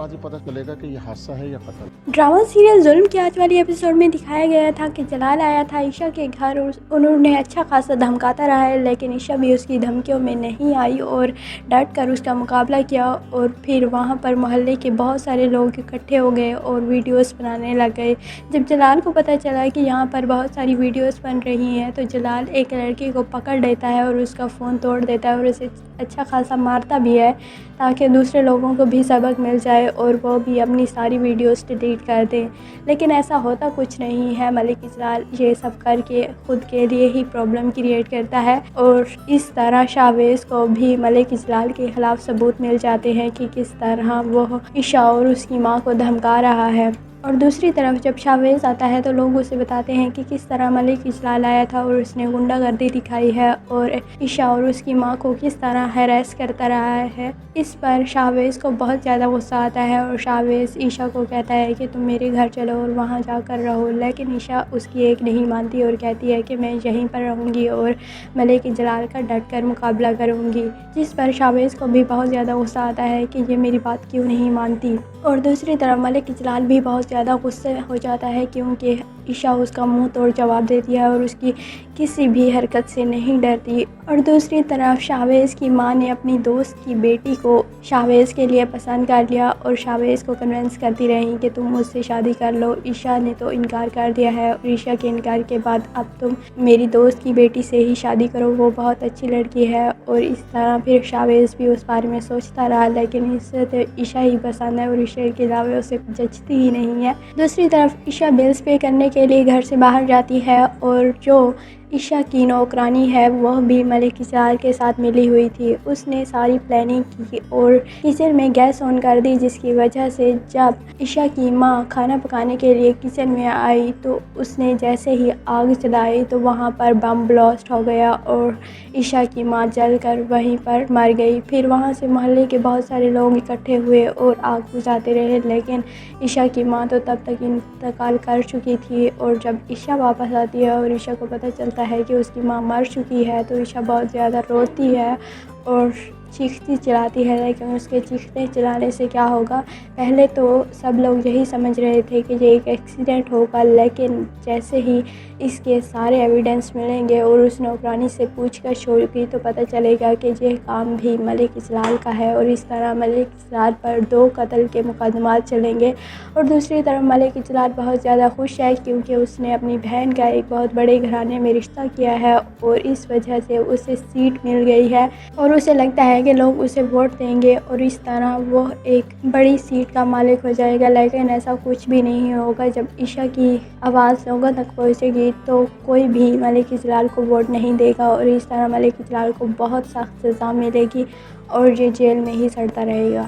آج ہی پتہ چلے گا کہ یہ حادثہ ہے یا قتل۔ ڈرامہ سیریل ظلم کی آج والی ایپیسوڈ میں دکھایا گیا تھا کہ جلال آیا تھا عائشہ کے گھر اور انہوں نے اچھا خاصا دھمکاتا رہا ہے، لیکن عائشہ بھی اس کی دھمکیوں میں نہیں آئی اور ڈٹ کر اس کا مقابلہ کیا اور پھر وہاں پر محلے کے بہت سارے لوگ اکٹھے ہو گئے اور ویڈیوز بنانے لگ گئے۔ جب جلال کو پتہ چلا کہ یہاں پر بہت ساری ویڈیوز بن رہی ہیں تو جلال ایک لڑکی کو پکڑ لیتا ہے اور اس کا فون توڑ دیتا ہے اور اسے اچھا خاصا مارتا بھی ہے تاکہ دوسرے لوگوں کو بھی سبق مل جائے اور وہ بھی اپنی ساری ویڈیوز ڈیلیٹ کر دیں، لیکن ایسا ہوتا کچھ نہیں ہے۔ ملک اجلال یہ سب کر کے خود کے لیے ہی پرابلم کریٹ کرتا ہے اور اس طرح شاویز کو بھی ملک اجلال کے خلاف ثبوت مل جاتے ہیں کہ کس طرح وہ عائشہ اور اس کی ماں کو دھمکا رہا ہے۔ اور دوسری طرف جب شاویز آتا ہے تو لوگ اسے بتاتے ہیں کہ کس طرح ملک اجلال آیا تھا اور اس نے غنڈہ گردی دکھائی ہے اور عائشہ اور اس کی ماں کو کس طرح ہیراس کرتا رہا ہے۔ اس پر شاویز کو بہت زیادہ غصہ آتا ہے اور شاویز عائشہ کو کہتا ہے کہ تم میرے گھر چلو اور وہاں جا کر رہو، لیکن عائشہ اس کی ایک نہیں مانتی اور کہتی ہے کہ میں یہیں پر رہوں گی اور ملک اجلال کا ڈٹ کر مقابلہ کروں گی، جس پر شاویز کو بھی بہت زیادہ غصہ آتا ہے کہ یہ میری بات کیوں نہیں مانتی۔ اور دوسری طرف ملک اجلال بھی بہت زیادہ غصے ہو جاتا ہے کیونکہ عائشہ اس کا منہ توڑ جواب دیتی ہے اور اس کی کسی بھی حرکت سے نہیں ڈرتی۔ اور دوسری طرف شاویز کی ماں نے اپنی دوست کی بیٹی کو شاویز کے لیے پسند کر لیا اور شاویز کو کنونس کرتی رہی کہ تم مجھ سے شادی کر لو۔ عائشہ نے تو انکار کر دیا ہے اور عائشہ کے انکار کے بعد اب تم میری دوست کی بیٹی سے ہی شادی کرو، وہ بہت اچھی لڑکی ہے۔ اور اس طرح پھر شاویز بھی اس بارے میں سوچتا رہا، لیکن اسے تو عائشہ ہی پسند ہے اور عائشہ کے علاوہ اسے جچتی ہی نہیں ہے۔ دوسری طرف عائشہ بلز پے کرنے کے لیے گھر سے باہر جاتی ہے اور جو عائشہ کی نوکرانی ہے وہ بھی ملک اجلال کے ساتھ ملی ہوئی تھی۔ اس نے ساری پلاننگ کی اور کچن میں گیس آن کر دی، جس کی وجہ سے جب عائشہ کی ماں کھانا پکانے کے لیے کچن میں آئی تو اس نے جیسے ہی آگ جلائی تو وہاں پر بم بلاسٹ ہو گیا اور عائشہ کی ماں جل کر وہیں پر مر گئی۔ پھر وہاں سے محلے کے بہت سارے لوگ اکٹھے ہوئے اور آگ بجھاتے رہے، لیکن عائشہ کی ماں تو تب تک انتقال کر چکی تھی۔ اور جب عائشہ واپس آتی ہے اور عائشہ کو پتہ چلتا ہے کہ اس کی ماں مر چکی ہے تو عائشہ بہت زیادہ روتی ہے اور چیختی چلاتی ہے، لیکن اس کے چیختے چلانے سے کیا ہوگا؟ پہلے تو سب لوگ یہی سمجھ رہے تھے کہ یہ ایک ایکسیڈنٹ ہوگا، لیکن جیسے ہی اس کے سارے ایویڈنس ملیں گے اور اس نوکرانی سے پوچھ گچھ ہوگی تو پتہ چلے گا کہ یہ کام بھی ملک اجلال کا ہے اور اس طرح ملک اجلال پر 2 قتل کے مقدمات چلیں گے۔ اور دوسری طرف ملک اجلال بہت زیادہ خوش ہے کیونکہ اس نے اپنی بہن کا ایک بہت بڑے گھرانے میں رشتہ کیا ہے اور اس وجہ سے اسے سیٹ مل گئی ہے اور اسے لگتا ہے کہ لوگ اسے ووٹ دیں گے اور اس طرح وہ ایک بڑی سیٹ کا مالک ہو جائے گا، لیکن ایسا کچھ بھی نہیں ہوگا۔ جب عائشہ کی آواز لوگوں تک پہنچے گی تو کوئی بھی ملک اجلال کو ووٹ نہیں دے گا اور اس طرح ملک اجلال کو بہت سخت سزا ملے گی اور یہ جیل میں ہی سڑتا رہے گا۔